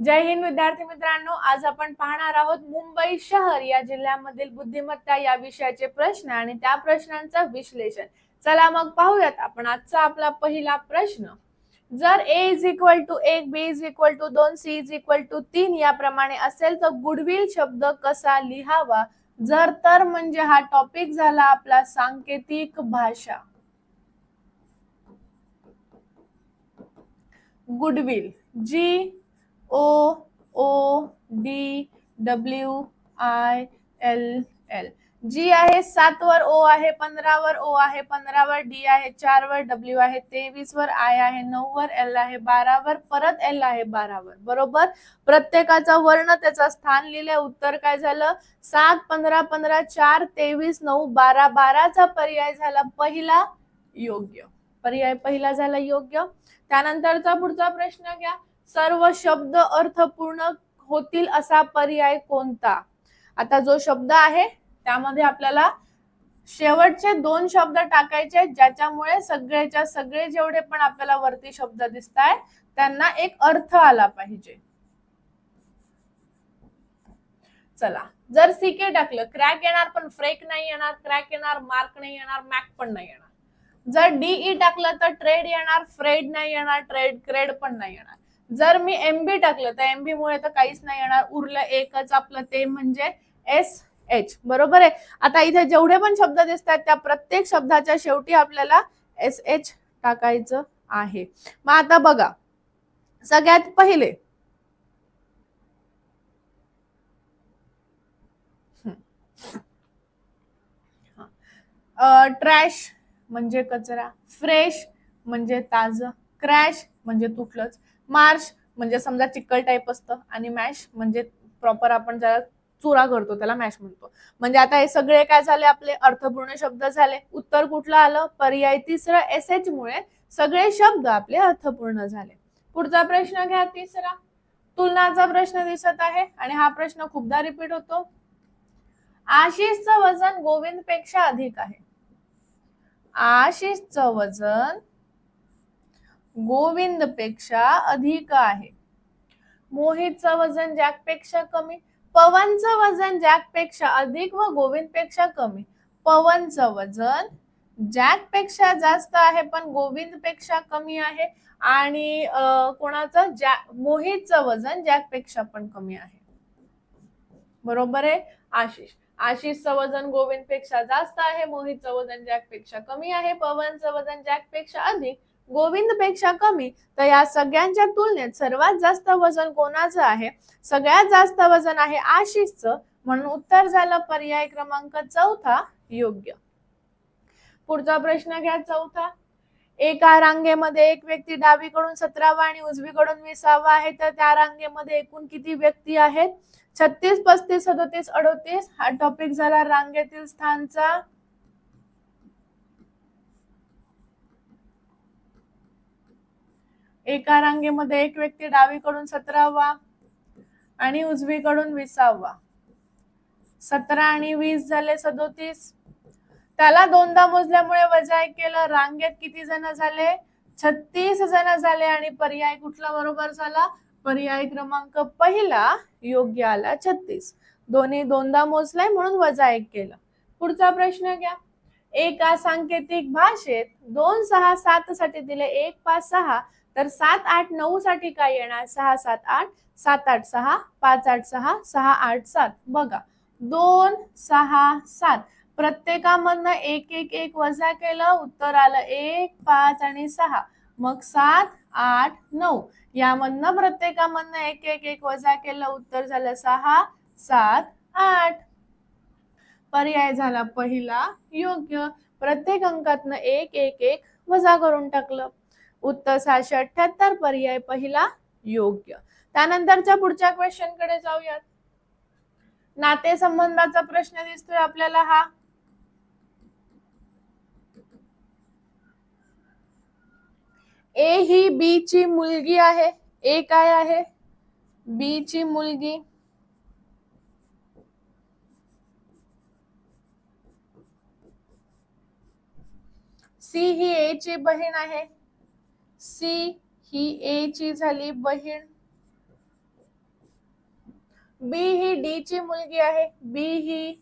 जय हिंद विद्यार्थी मित्रांनो, आज आपण पाहणार आहोत मुंबई शहर या जिल्ह्यामधील बुद्धिमत्ता या विषयाचे प्रश्न आणि त्या प्रश्नांचं विश्लेषण. चला मग पाहूयात आपण आजचा आपला पहिला प्रश्न. जर a is equal to 1, b is equal to 2, c is equal to 3 याप्रमाणे असेल तर गुडविल शब्द कसा लिहावा. जर तर म्हणजे हा टॉपिक झाला आपला सांकेतिक भाषा. Goodwill GOODWILL. जी आहे 7 वर ओ आहे, 15 वर ओ आहे, 15 वर डी आहे, 4 वर डब्ल्यू आहे, 23 वर आय आहे, 9 वर एल आहे, 12 वर परत एल आहे, 12 वर. बरोबर. प्रत्येकाचा वर्ण त्याचा स्थान लिहिले. उत्तर काय झालं? 7, 15, 15, 4, 23, 9, 12. 12चा पर्याय झाला पहिला योग्य. पर्याय पहिला झाला योग्य. त्यानंतरचा पुढचा प्रश्न घ्या. सर्व शब्द अर्थपूर्ण होतील असा पर्याय कोणता? आता जो शब्द आहे त्यामध्ये आपल्याला शेवटचे 2 शब्द टाकायचे ज्याच्यामुळे सगळेच्या सगळे जेवढे पण आपल्याला वरती शब्द दिसतायत त्यांना एक अर्थ आला पाहिजे. चला, जर सीके टाकलं क्रॅक येणार पण फ्रेक नाही येणार, क्रॅक येणार, मार्क नाही येणार, मॅक पण नाही येणार. जर डीई टाकलं तर ट्रेड येणार, फ्रेड नाही येणार, क्रेड पण नाही येणार. जर मी एमबी टाकलं तर एमबी मुळे तर काहीच नाही येणार. उरलं एकच आपलं ते म्हणजे एस एच. बरोबर आहे. आता इथे जेवढे पण शब्द दिसतात त्या प्रत्येक शब्दाच्या शेवटी आपल्याला एस एच टाकायचं आहे. मग आता बघा, सगळ्यात पहिले ट्रॅश म्हणजे कचरा, फ्रेश म्हणजे ताजं, क्रॅश म्हणजे तुटलंच, मार्श म्हणजे समजा चिकल टाईप असतं, आणि मॅश म्हणजे प्रॉपर आपण ज्याला चुरा करतो त्याला मॅश म्हणतो. म्हणजे आता हे सगळे काय झाले? आपले अर्थपूर्ण शब्द झाले. उत्तर कुठलं आलं? पर्याय तिसरा एस एच मुळे सगळे शब्द आपले अर्थपूर्ण झाले. पुढचा प्रश्न घ्या, तिसरा. तुलनाचा प्रश्न दिसत आहे आणि हा प्रश्न खूपदा रिपीट होतो. आशिषचं वजन गोविंद पेक्षा अधिक आहे. आशिषचं वजन गोविंद पेक्षा अधिक आहे. मोहितचं वजन जॅक पेक्षा कमी. पवनचं वजन जॅक पेक्षा अधिक व गोविंद पेक्षा कमी. पवनचं वजन जॅक पेक्षा जास्त आहे पण गोविंद पेक्षा कमी आहे. आणि कोणाचं? मोहितचं वजन जॅक पेक्षा पण कमी आहे. बरोबर आहे. आशिषचं वजन गोविंद पेक्षा जास्त आहे, मोहितचं वजन जॅक पेक्षा कमी आहे, पवनचं वजन जॅक पेक्षा अधिक, गोविंद पेक्षा कमी. तर या सगळ्यांच्या तुलनेत सर्वात जास्त वजन कोणाचं आहे? सगळ्यात जास्त वजन आहे आशिषचं. म्हणून उत्तर झालं पर्याय क्रमांक चौथा योग्य. पुढचा प्रश्न घ्या, चौथा. एका रांगेमध्ये एक व्यक्ती डावीकडून 17वा आणि उजवीकडून 20वा आहे, तर त्या रांगेमध्ये एकूण किती व्यक्ती आहेत? 36, 35, 37, 38. हा टॉपिक झाला रांगेतील स्थानचा. एका रांगेमध्ये एक व्यक्ती डावीकडून 17वा आणि उजवीकडून 20वा. 17 आणि 20 झाले 37. त्याला दोनदा मोजल्यामुळे वजा 1 केलं. रांगेत किती जण झाले? 36 जण झाले. आणि पर्याय कुठला बरोबर झाला? पर्याय क्रमांक पहिला योग्य आला, 36. दोन्ही दोनदा मोजलाय म्हणून वजा 1 केलं. पुढचा प्रश्न घ्या. एका सांकेतिक भाषेत 2, 6, 7 साठी दिले 1, 5, 6. तर 7, 8, 9 साठी काय येणार? 6, 7, 8, 7, 8, 6, 5, 8, 6, 6, 8, 7. बघा, 2, 6, 7 प्रत्येकामधनं 1, 1, 1 वजा केलं. उत्तर आलं 1, 5 आणि 6. मग 7, 8, 9 यामधनं प्रत्येकामधनं 1, 1, 1 वजा केलं. उत्तर झालं 6, 7, 8. पर्याय झाला पहिला योग्य. प्रत्येक अंकातनं 1, 1, 1 वजा करून टाकलं. उत्तर 678. पर्याय पहिला योग्य. त्यानंतरच्या पुढच्या क्वेश्चन कडे जाऊयात. नातेसंबंधाचा प्रश्न दिसतोय आपल्याला हा. ए ही बी ची मुलगी आहे. ए काय आहे? बी ची मुलगी. सी ही ए ची बहीण आहे. सी ही ए ची झाली बहीण. बी ही डी ची मुलगी आहे, बी ही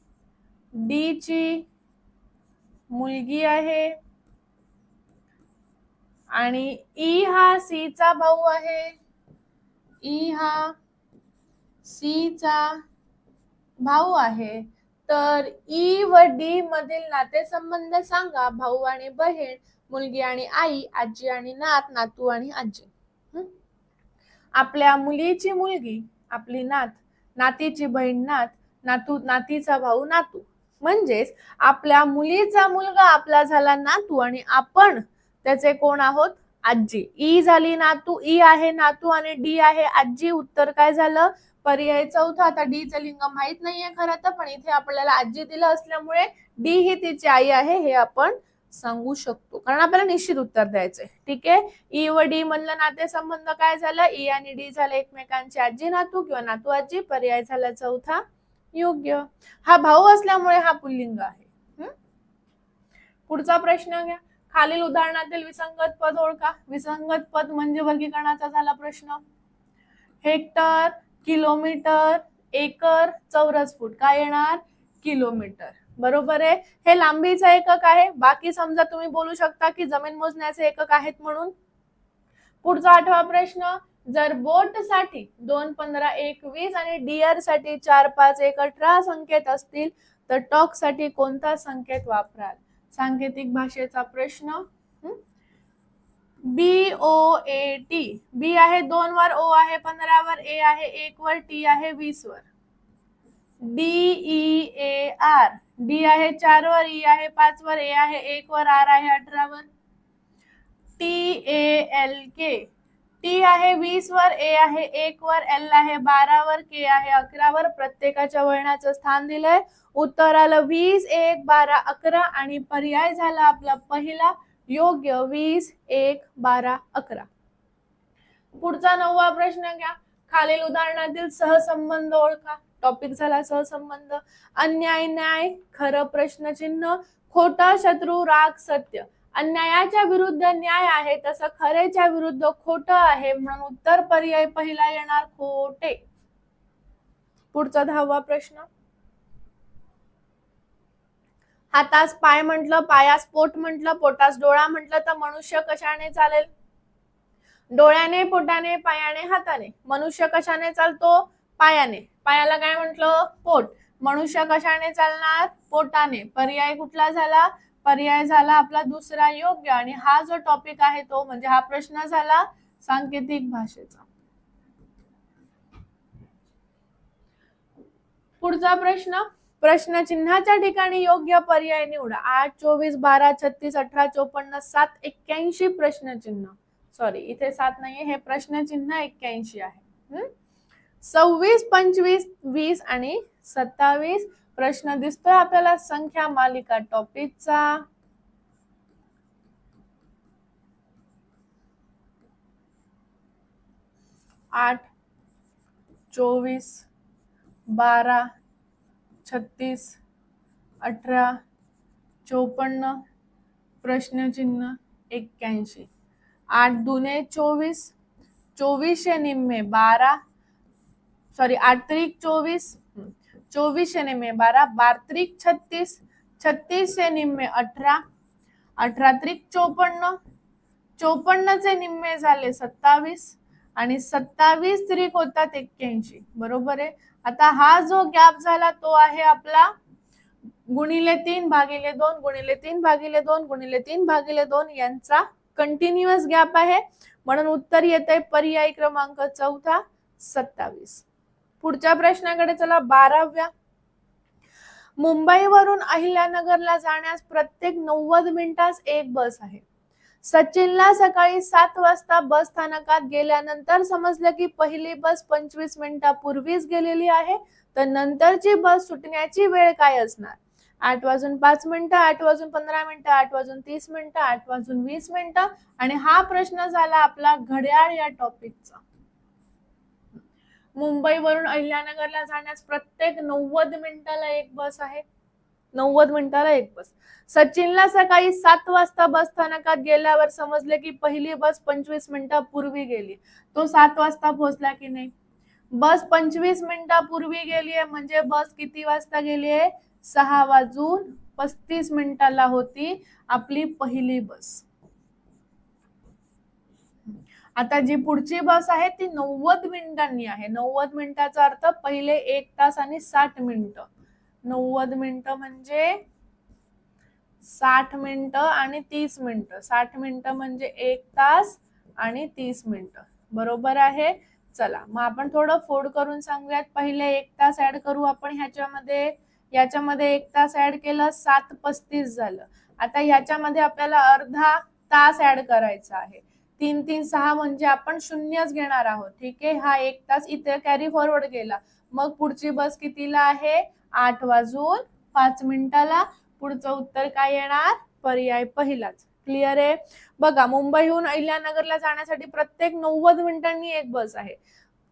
डी ची मुलगी आहे आणि ई हा सी चा भाऊ आहे, ई हा सी चा भाऊ आहे. तर ई व डी मधील नातेसंबंध सांगा. भाऊ आणि बहीण, मुलगी आणि आई, आजी आणि नात, नातू आणि आजी. आपल्या मुलीची मुलगी आपली नात, नातीची बहीण नात, नातू नातीचा भाऊ नातू. म्हणजेच आपल्या मुलीचा मुलगा आपला झाला नातू आणि आपण त्याचे कोण आहोत? आजी. ई झाली नातू, ई आहे नातू आणि डी आहे आजी. उत्तर काय झालं? पर्याय चौथा. आता डी चं लिंग माहित नाहीये खरं तर, पण इथे आपल्याला आजी दिलं असल्यामुळे डी ही तिची आई आहे हे आपण सांगू शकतो, कारण आपल्याला निश्चित उत्तर द्यायचंय. ठीक आहे. ई व डी मधलं नातेसंबंध काय झालं? ई आणि डी झाले एकमेकांचे आजी नातू किंवा नातू आजी. पर्याय झाला चौथा योग्य. हा भाऊ असल्यामुळे हा पुल्लिंग आहे. पुढचा प्रश्न घ्या. खालील उदाहरणातील विसंगत पद ओळखा. विसंगत पद म्हणजे वर्गीकरणाचा झाला प्रश्न. हेक्टर, किलोमीटर, एकर, चौरस फूट. काय येणार? किलोमीटर. बरोबर आहे. हे लांबीचा एकक आहे. बाकी समजा तुम्ही बोलू शकता की जमीन मोजण्याचे एकक आहेत म्हणून. पुढचा 8वा प्रश्न. जर बोट साठी 2, 15, 1, 20 आणि डिअर साठी 4, 5, 1, 18 संकेत असतील तर टॉक साठी कोणता संकेत वापराल? सांकेतिक भाषेचा प्रश्न. BOAT. बी आहे 2 वर, ओ आहे 15 वर, ए आहे 1 वर, टी आहे 20 वर. DEAR. डी आहे 4 वर, ई आहे 5 वर, ए आहे 1 वर, आर आहे 18 वर. TALK. टी आहे 20 वर, ए आहे 1 वर, एल आहे 12 वर, के आहे 11 वर. प्रत्येकाच्या वळणाचं स्थान दिलंय. उत्तर आलं 20, 1, 12, 11 आणि पर्याय झाला आपला पहिला योग्य 20, 1, 12, 11. पुढचा 9वा प्रश्न घ्या. खालील उदाहरणातील सहसंबंध ओळखा. टॉपिक झाला सहसंबंध. अन्याय, न्याय, खरं प्रश्नचिन्ह, खोटा, शत्रू, राग, सत्य. अन्यायाच्या विरुद्ध न्याय आहे तसं खरेच्या विरुद्ध खोटं आहे म्हणून उत्तर पर्याय पहिला येणार खोटे. पुढचा 10वा प्रश्न. हातास पाय म्हटलं, पायास पोट म्हटलं, पोटास डोळा म्हटलं तर मनुष्य कशाने चालेल? डोळ्याने, पोटाने, पायाने, हाताने. मनुष्य कशाने चालतो? पायाने. पायाला काय म्हटलं? पोट. मनुष्य कशाने चालणार? पोटाने. पर्याय कुठला झाला? पर्याय झाला आपला दुसरा योग्य. आणि हा जो टॉपिक आहे तो म्हणजे हा प्रश्न झाला सांकेतिक भाषेचा. पुढचा प्रश्न. प्रश्न चिन्हाच्या ठिकाणी योग्य पर्याय निवडा. 8, 24, 12, 36, 18, 54, 7, 81 प्रश्नचिन्ह. सॉरी, इथे 7 नाहीये, हे प्रश्नचिन्ह 81 आहे. 26, 25, 20 आणि 27 प्रश्न दिसतोय आपल्याला संख्या मालिका टॉपिकचा. 8, 24, 12, 36, 18, 54 प्रश्नचिन्ह 81. 8 दुने 24, 24 निम्मे 12, सॉरी 8 त्रिक 24, 24 निम्मे 12, 12 त्रिक 36, 36 निम्मे 18, 18 त्रिक 54, 54 निम्मे झाले 27 आणि 27 त्रिक होतात 81. बरोबर आहे. आता हा जो गॅप झाला तो आहे आपला गुणिले 3 भागिले 2 गुणिले 3 भागिले 2 गुणिले 3 भागिले 2 यांचा कंटिन्युअस गॅप आहे म्हणून उत्तर येते पर्याय क्रमांक चौथा 27. पुढच्या प्रश्नाकडे चला. 12व्या. मुंबईवरून अहिल्यानगरला जाण्यास प्रत्येक 90 मिनिटास एक बस आहे. सचिनला सकाळी 7 वाजता बस स्थानकात गेल्यानंतर समजलं की पहिली बस 25 मिनिटापूर्वीच गेलेली आहे, तर नंतरची बस सुटण्याची वेळ काय असणार? 8 वाजून 5 मिनिटं, 8 वाजून 15 मिनिटं, 8 वाजून 30 मिनिटं, 8 वाजून 20 मिनिटं. आणि हा प्रश्न झाला आपला घड्याळ या टॉपिकचा. मुंबईवरून अहिल्यानगरला जाण्यास प्रत्येक 90 मिनिटाला एक बस आहे. 90 मिनिटाला एक बस. सचिनला सकाळी 7 वाजता बस स्थानकात गेल्यावर समजले की पहिली बस 25 मिनिटापूर्वी गेली. तो 7 वाजता पोहोचला की नाही? बस 25 मिनिटापूर्वी गेली आहे, म्हणजे बस किती वाजता गेली आहे? 6:35 होती आपली पहिली बस. आता जी पुढची बस आहे ती 90 मिनिटांनी आहे. 90 मिनिटाचा अर्थ पहिले 1 तास आणि 60 मिनिटं. 90 मिनिटं म्हणजे 60 मिनिटं आणि 30 मिनिटं. 60 मिनिटं म्हणजे 1 तास आणि 30 मिनिटं. बरोबर आहे. चला मग आपण थोडं फोड करून सांगूयात. पहिले 1 तास ऍड करू आपण ह्याच्यामध्ये. याच्यामध्ये 1 तास ऍड केलं, 7:35 झालं. आता ह्याच्यामध्ये आपल्याला अर्धा तास ऍड करायचा आहे. 3 3 6 म्हणजे आपण शून्यच घेणार आहोत. ठीक आहे. हा 1 तास इथे कॅरी फॉरवर्ड गेला. मग पुढची बस कितीला आहे? 8:05 पुढचं उत्तर काय येणार? पर्याय पहिलाच. क्लिअर आहे. बघा, मुंबईहून अहिल्यानगरला जाण्यासाठी प्रत्येक 90 मिनिटांनी एक बस आहे.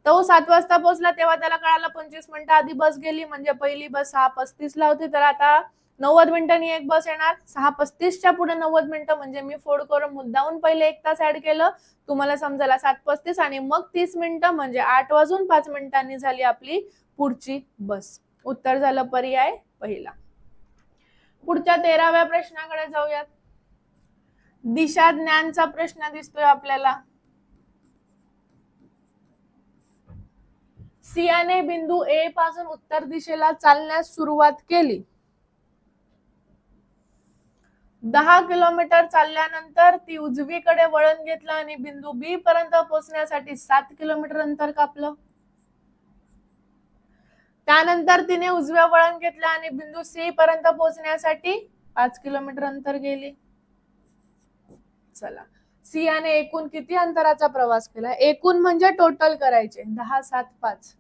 तो 7 वाजता पोहोचला तेव्हा त्याला कळालं 25 मिनिटं आधी बस गेली, म्हणजे पहिली बस 6:35 होती. तर आता 90 मिनिटांनी एक बस येणार. 6:35च्या पुढे 90 मिनिटं म्हणजे मी फोड करून मुद्दाहून पहिले 1 तास ऍड केलं. तुम्हाला समजायला 7:35 आणि मग 30 मिनिटं म्हणजे 8:05 झाली आपली पुढची बस. उत्तर झालं पर्याय पहिला. पुढच्या 13व्या प्रश्नाकडे जाऊयात. दिशा ज्ञानचा प्रश्न दिसतोय आपल्याला. सियाने बिंदू ए पासून उत्तर दिशेला चालण्यास सुरुवात केली. 10 किलोमीटर चालल्यानंतर ती उजवीकडे वळण घेतलं आणि बिंदू बी पर्यंत पोहोचण्यासाठी 7 किलोमीटर अंतर कापलं. त्यानंतर तिने उजव्या वळण घेतलं आणि बिंदू सी पर्यंत पोहोचण्यासाठी 5 किलोमीटर अंतर गेली. चला, सियाने एकूण किती अंतराचा प्रवास केला? एकूण म्हणजे टोटल करायचे. 10 7 5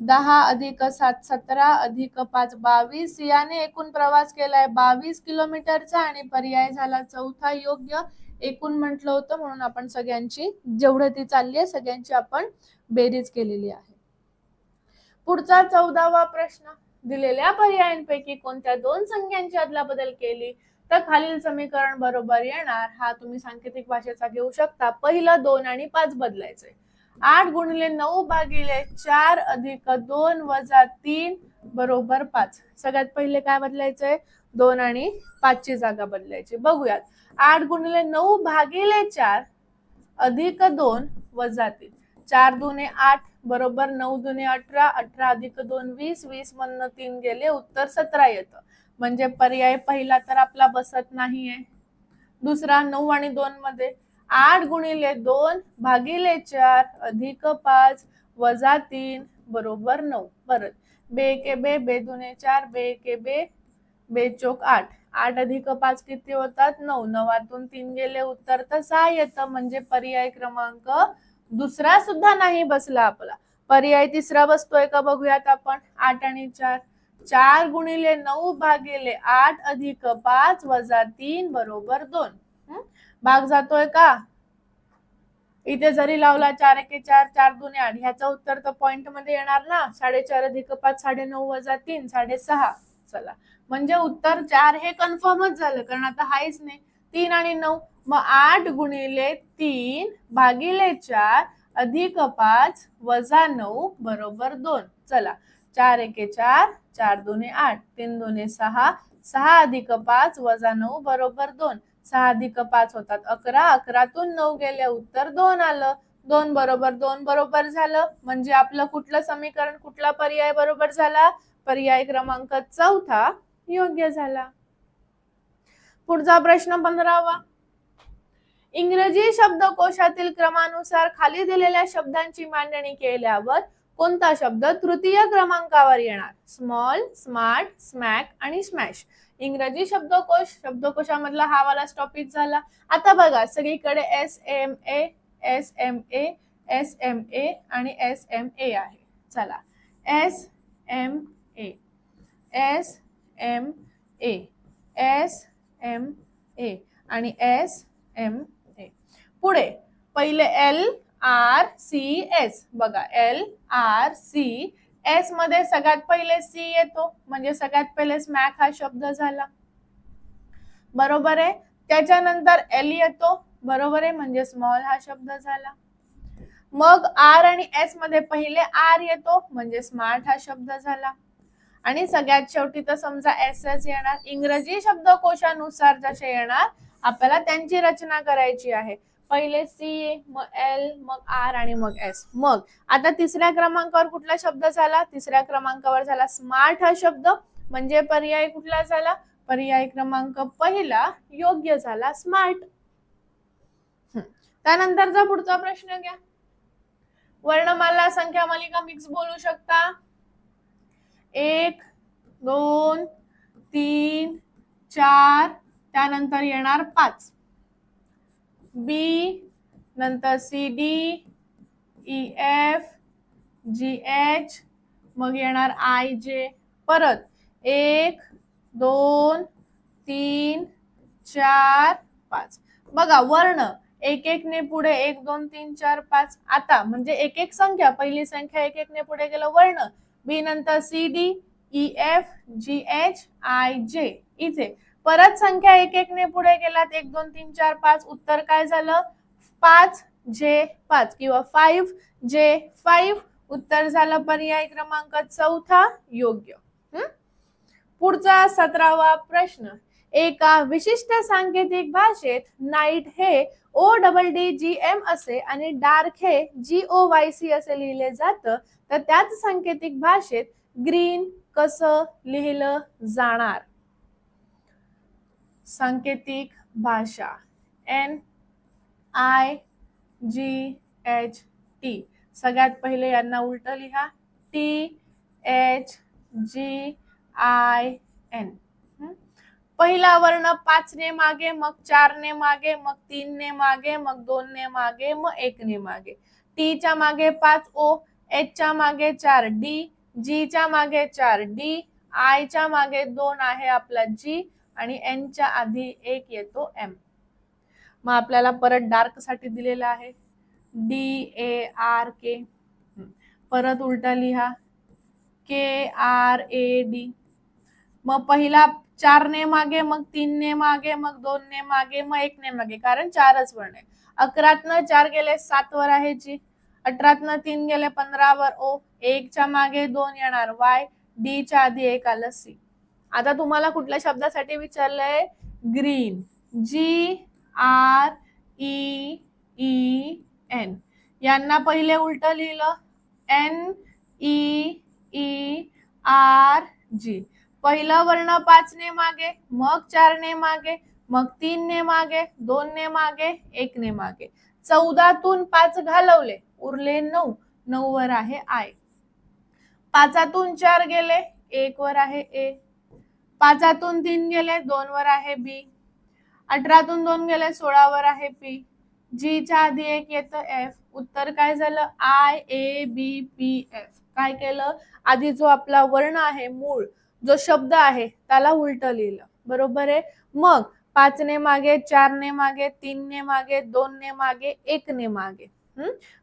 10 अधिक 7 17 अधिक 5 22. सियाने एकूण प्रवास केलाय 22 किलोमीटरचा आणि पर्याय झाला चौथा योग्य. एकूण म्हटलं होतं म्हणून आपण सगळ्यांची जेवढं ती चालली आहे सगळ्यांची आपण बेरीज केलेली आहे. पुढचा 14वा प्रश्न. दिलेल्या पर्यायांपैकी कोणत्या दोन संख्यांची अदलाबदल केली तर खालील समीकरण बरोबर येणार? हा तुम्ही सांकेतिक भाषेचा घेऊ शकता. पहिलं 2 आणि 5 बदलायचंय. 8 गुणिले 9 भागिले 4 अधिक 2 वजा 3 बरोबर 5. सगळ्यात पहिले काय बदलायचंय? 2 आणि 5 ची जागा बदलायची. बघूयात. 8 गुणिले 9 भागिले 4 अधिक 2 वजा 3. 4 दुने 8 बरोबर 9 दुने 18. 18 अधिक 2 20. 20 मधनं 3 गेले, उत्तर 17 येतं. म्हणजे पर्याय पहिला तर आपला बसत नाहीये. दुसरा 9 आणि 2 मध्ये 8 गुणिले 2 भागिले 4 अधिक 5 वजा 3 बरोबर 9. परत बे के बे, बे दुने 4, बे के बे, बे चोक 8. 8 अधिक 5 किती होतात? 9. 9तून 3 गेले, उत्तर तर 6 येतं. म्हणजे पर्याय क्रमांक दुसरा सुद्धा नाही बसला आपला. पर्याय तिसरा बसतोय का बघूयात आपण. 8 आणि 4. 4 गुणिले 9 भागिले 8 अधिक 5 वजा 3 बरोबर 2. भाग जातोय का? इथे जरी लावला 4 एके 4, 4 दुने 8, ह्याचं उत्तर तर पॉइंट मध्ये येणार ना. 4.5 अधिक 5 9.5 वजा 3 6.5. चला, म्हणजे उत्तर 4 हे कन्फर्मच झालं, कारण आता हायच नाही. 3 आणि 9 मग 8 गुणिले 3 भागिले 4 अधिक 5 वजा 9 बरोबर 2. चला, 4 एके 4, 4 दुने 8, 3 दुने 6, 6 अधिक 5 वजा 9 बरोबर 2. 6 अधिक 5 होतात 11. 11तून 9 गेले, उत्तर 2 आलं. 2 बरोबर 2 बरोबर झालं. म्हणजे आपलं कुठलं समीकरण, कुठला पर्याय बरोबर झाला? पर्याय क्रमांक चौथा योग्य झाला. पुढचा प्रश्न 15वा. इंग्रजी शब्दकोशातील क्रमानुसार खाली दिलेल्या शब्दांची मांडणी केल्यावर कोणता शब्द तृतीय क्रमांकावर येणार? स्मॉल, स्मार्ट, स्मॅक आणि स्मॅश. इंग्रजी शब्दकोशामधला हा वाला टॉपिक झाला. आता बघा, सगळीकडे SMA, SMA, SMA आणि SMA आहे. चला, SMA, SMA, SMA आणि SMA. पुढे पहिले LRCS. बघा, LRCS मध्ये सगळ्यात पहिले C येतो, म्हणजे सगळ्यात पहिले स्मॅक हा शब्द झाला. बरोबर आहे. त्याच्यानंतर L येतो. बरोबर आहे, म्हणजे स्मॉल हा शब्द झाला. मग आर आणि एस मध्ये पहिले आर येतो म्हणजे स्मार्ट हा शब्द झाला. आणि सगळ्यात शेवटी तर समजा एस एस येणार. इंग्रजी शब्दकोशानुसार जसे येणार आपल्याला त्यांची रचना करायची आहे. पहिले सी, मग एल, मग आर आणि मग एस. मग आता तिसऱ्या क्रमांकावर कुठला शब्द झाला? तिसऱ्या क्रमांकावर झाला स्मार्ट हा शब्द. म्हणजे पर्याय कुठला झाला? पर्याय क्रमांक पहिला योग्य झाला, स्मार्ट. त्यानंतरचा पुढचा प्रश्न घ्या. वर्णमाला संख्या मालिका मिक्स बोलू शकता. 1, 2, 3, 4, त्यानंतर येणार 5. बी, नंतर C D, E F, G H, मग येणार आय जे. परत 1, 2, 3, 4, 5. बघा वर्ण एक एक ने पुढे 1, 2, 3, 4, 5. आता म्हणजे एक एक संख्या, पहिली संख्या एक एक ने पुढे गेलं वर्ण. बी नंतर C D, E F, G H, I J. इथे परत संख्या एक एक ने पुढे गेलात 1, 2, 3, 4, 5. उत्तर काय झालं? 5 जे 5 किंवा 5 जे 5. उत्तर झालं पर्याय क्रमांक चौथा योग्य. पुढचा 17वा प्रश्न. एका विशिष्ट सांकेतिक भाषेत नाईट हे ODDGM असे आणि डार्क हे GOYC असे लिहिले जातं, तर त्याच सांकेतिक भाषेत ग्रीन कसं लिहिलं जाणार? सांकेतिक भाषा NIGHT. सगळ्यात पहिले यांना उलट लिहा. THGIN. पहिला वर्ण 5 ने मागे, मग 4 ने मागे, मग 3 ने मागे, मग 2 ने मागे, मग 1 ने मागे. T च्या मागे 5 O, H च्या मागे 4 D, G च्या मागे 4 D, I च्या मागे 2 आहे आपला G आणि N च्या आधी 1 येतो M. मग आपल्याला परत डार्क साठी दिलेला आहे DARK. परत उलटा लिहा KRAD. मग पहिला 4 ने मागे, मग 3 ने मागे, मग 2 ने मागे, मग 1 ने मागे, कारण 4च वर्ण आहे. 11तनं 4 गेले 7 वर आहे G, 18तनं 3 गेले 15 वर O, 1 च्या मागे 2 येणार Y, D च्या आधी 1 आलं C. आता तुम्हाला कुठल्या शब्दासाठी विचारलंय? ग्रीन. GREEN. यांना पहिले उलट लिहिलं NEERG. पहिला वर्ण 5 ने मागे, मग 4 ने मागे, मग 3 ने मागे, 2 ने मागे, 1 ने मागे. 14तून 5 घालवले, उरले 9. 9 वर आहे I. 5तून 4 गेले, 1 वर आहे A. 5तून 3 गेले, 2 वर आहे B. 18तून 2 गेले, 16 वर आहे P. G च्या आधी 1 येतं F. उत्तर काय झालं? IABPF. काय केलं? आधी जो आपला वर्ण आहे, मूळ जो शब्द आहे त्याला उलट लिहिलं. बरोबर आहे. मग 5 ने मागे, 4 ने मागे, 3 ने मागे, 2 ने मागे, 1 ने मागे.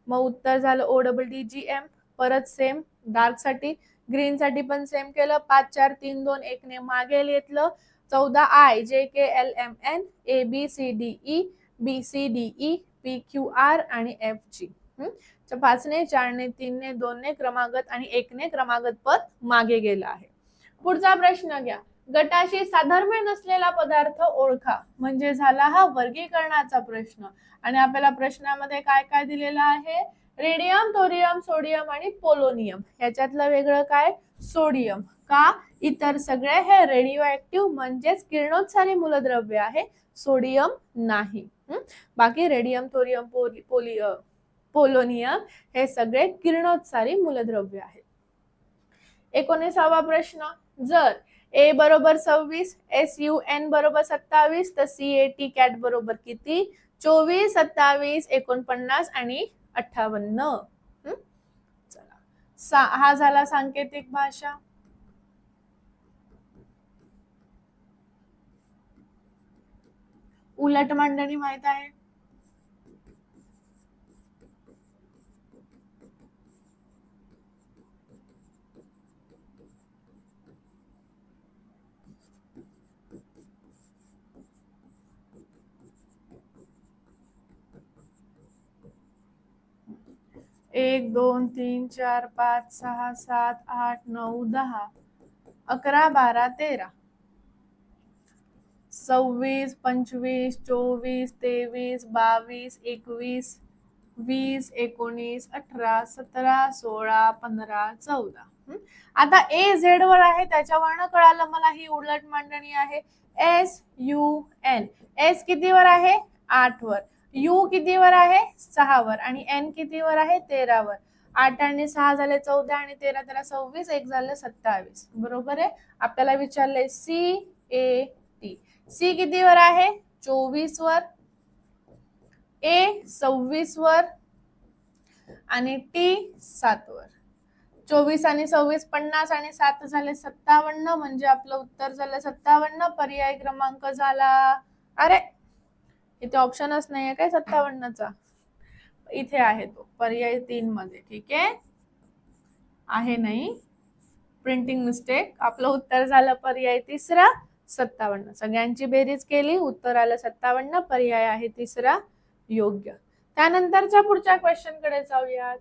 मग उत्तर झालं ODDGM. परत सेम डार्क साठी, ग्रीन साठी पण सेम केलं. 5 4 3 2 1 ने मागे घेतलं. 14 IJKLMN ABCDE BCDE PQR आणि FG. 5 ने, 4 ने, 3 ने, 2 ने क्रमागत आणि 1 ने क्रमागत पद मागे गेलं आहे. पुढचा प्रश्न घ्या. गटाशी साधर्म्य नसलेला पदार्थ ओळखा. म्हणजे झाला हा वर्गीकरणाचा प्रश्न. आणि आपल्याला प्रश्नामध्ये काय काय दिलेलं आहे? रेडियम, थोरियम, सोडियम आणि पोलोनियम. याच्यातलं वेगळं काय? सोडियम. का? इतर सगळे हे रेडिओ ऍक्टिव्ह म्हणजेच किरणोत्सारी मूलद्रव्य आहे, सोडियम नाही. बाकी रेडियम, थोरियम, पोलोनियम हे सगळे किरणोत्सारी मूलद्रव्य आहेत. 19वा प्रश्न. जर A बरोबर 26, SUN बरोबर 27, तर CAT कॅट बरोबर किती? 24, 27, 49 आणि 58. चला, हा झाला सांकेतिक भाषा. उलट मांडणी माहित आहे? 1 2 3 4 5 6 7 8 9 10 11 12 13 26 25 24 23 22 21 20 19 18 17 16 15 14. आता ए झेड वर आहे त्याच्यावरनं कळालं मला ही उलट मांडणी आहे. S U N. एस कितीवर आहे 8 वर, यू कितीवर आहे 6 वर आणि एन कितीवर आहे 13 वर. 8 आणि 6 झाले 14 आणि 13 13 26, एक झाले 27. बरोबर आहे. आपल्याला विचारलंय सी ए टी. सी कितीवर आहे 24 वर, ए 26 वर आणि टी 7 वर. 24 आणि 26 50 आणि 7 झाले 57, म्हणजे आपलं उत्तर झालं 57. पर्याय क्रमांक झाला, अरे इथे ऑप्शनच नाहीये काय 57चा, इथे आहे तो पर्याय 3 मध्ये. ठीक आहे नाही, प्रिंटिंग मिस्टेक. आपलं उत्तर झालं पर्याय तिसरा 57. सगळ्यांची बेरीज केली, उत्तर आलं 57. पर्याय आहे तिसरा योग्य. त्यानंतरच्या पुढच्या क्वेश्चन कडे जाऊयात.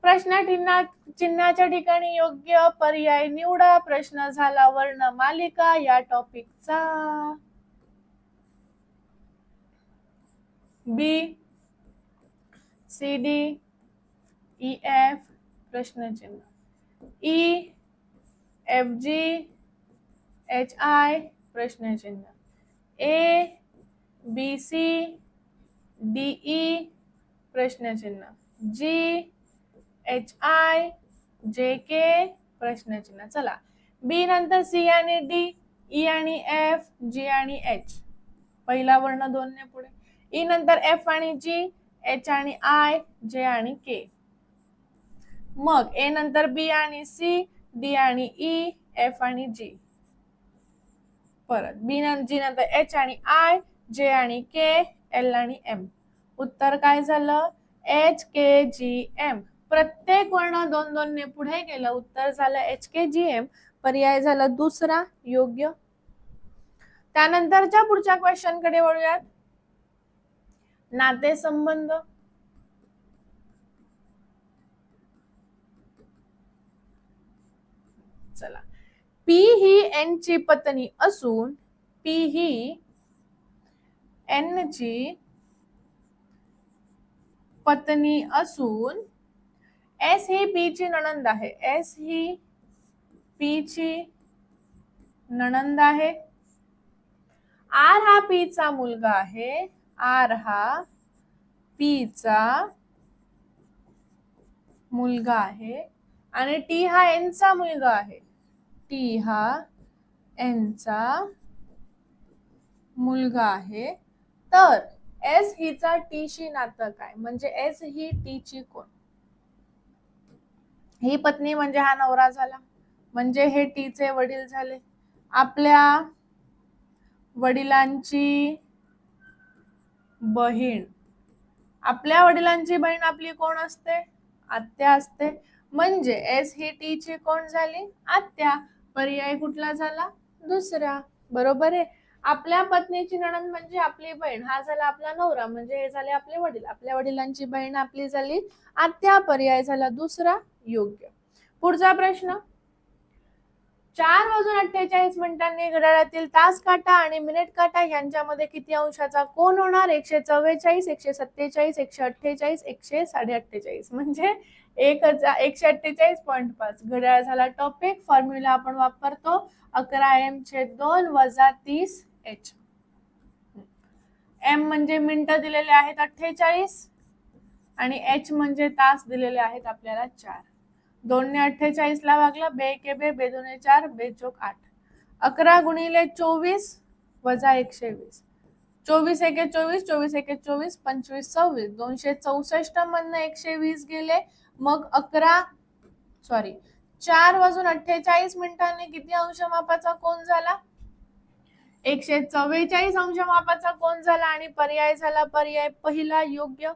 प्रश्न चिन्हाच्या ठिकाणी योग्य पर्याय निवडा. प्रश्न झाला वर्णमालिका या टॉपिकचा. B C D E F प्रश्नचिन्ह, E F G H I प्रश्नचिन्ह, A B C D E प्रश्नचिन्ह, जी एच आय जे के प्रश्नचिन्ह. चला, बी नंतर सी आणि डी, ई आणि एफ, जी आणि एच, पहिला वर्ण 2 ने पुढे. ई नंतर एफ आणि जी, एच आणि आय, जे आणि के. मग ए नंतर बी आणि सी, डी आणि ई, एफ आणि जी. परत बी जी नंतर एच आणि आय, जे आणि के, एल आणि एम. उत्तर काय झालं एच के जी एम. प्रत्येक वर्ण 2 2 ने पुढे गेलं, उत्तर झालं एच के जी एम. पर्याय झाला दुसरा योग्य. त्यानंतरच्या पुढच्या क्वेश्चन कडे वळूयात. नातेसंबंध. चला, पी ही एन ची पत्नी असून, पी ही एन ची पत्नी असून एस ही पी ची नणंद आहे. एस ही पी ची नणंद आहे. आर हा पी चा मुलगा आहे. आर हा पी चा मुलगा आहे आणि टी हा एन चा मुलगा आहे. टी हा एन चा मुलगा आहे. तर एस हिचा टी शी नातं काय, म्हणजे एस ही टी ची कोण. ही पत्नी म्हणजे हा नवरा झाला, म्हणजे हे टी चे वडील झाले. आपल्या वडिलांची बहीण, आपल्या वडिलांची बहीण आपली कोण असते, आत्या असते. म्हणजे एस ही टी ची कोण झाली, आत्या. पर्याय कुठला झाला दुसरा. बरोबर आहे. आपल्या पत्नीची नणंद म्हणजे आपली बहीण, हा झाला आपला नवरा, म्हणजे हे झाले आपले वडील. आपल्या वडिलांची बहीण आपली झाली आत्या. पर्याय झाला दुसरा योग्य. पुढचा प्रश्न. 4:48 घड्याळातील तास काटा आणि मिनिट काटा यांच्यामध्ये किती अंशाचा कोन होणार. 144, 147, 148, 148, म्हणजे 148.5. घड्याळ झाला टॉपिक. फॉर्म्युला आपण वापरतो 11m/2 - 30h. एम म्हणजे मिनिटं दिलेले आहेत 48 आणि एच म्हणजे तास दिलेले आहेत आपल्याला 4. 2 ने 48 ला भागला, बे के बे, बे 2 4, बे चोक 8. 11 गुणिले 24 वजा 120. 24 एके 24, 24 एके 24, 25 26. 264 मधनं 120 गेले. मग 4:48 किती अंश मापाचा कोन झाला, 144 अंश मापाचा कोन झाला आणि पर्याय झाला पर्याय पहिला योग्य.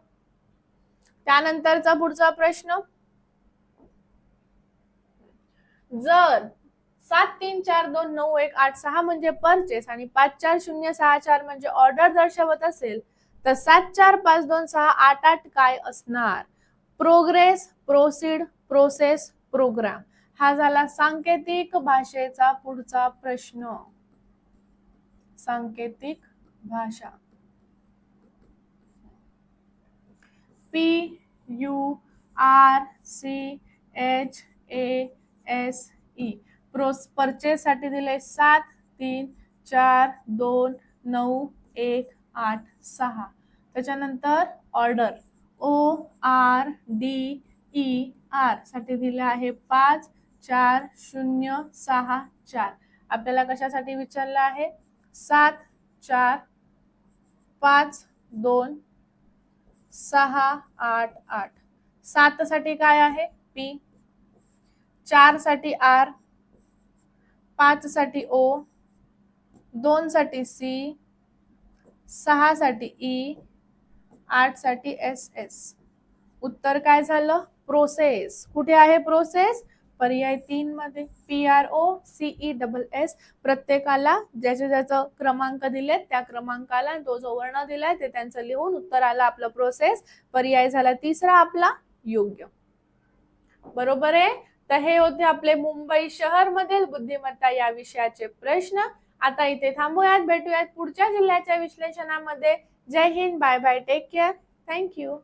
त्यानंतरचा पुढचा प्रश्न. जर 7342918 म्हणजे परचेस आणि 54064 म्हणजे ऑर्डर दर्शवत असेल तर 7452688 काय असणार. प्रोग्रेस, प्रोसीड, प्रोसेस, प्रोग्राम हा झाला सांकेतिक भाषेचा पुढचा प्रश्न. सांकेतिक भाषा. PURCHASE परचेस साठी दिले 7 3 4 2 9 1 8 6. त्याच्यानंतर ऑर्डर ORDER साठी दिले आहे 5 4 0 6 4. आपल्याला कशासाठी विचारलं आहे? 7 4 5 2 6 8 8. 7 साठी काय आहे? P. 4 साठी R. 5 साठी O. 2 साठी C. 6 साठी E. 8 साठी SS. उत्तर काय झालं? प्रोसेस. कुठे आहे प्रोसेस? पर्याय 3 मध्ये. PROCESS. प्रत्येकाला ज्याचे ज्याचं क्रमांक दिलेत त्या क्रमांकाला तो जो वर्ण दिलाय ते त्यांचं लिहून उत्तर आलं आपलं प्रोसेस. पर्याय झाला तिसरा आपला योग्य. बरोबर आहे. तर हे होते आपले मुंबई शहर मधील बुद्धिमत्ता या विषयाचे प्रश्न. आता इथे थांबूयात, भेटूयात पुढच्या जिल्ह्याच्या विश्लेषणामध्ये. जय हिंद, bye bye, take care, thank you.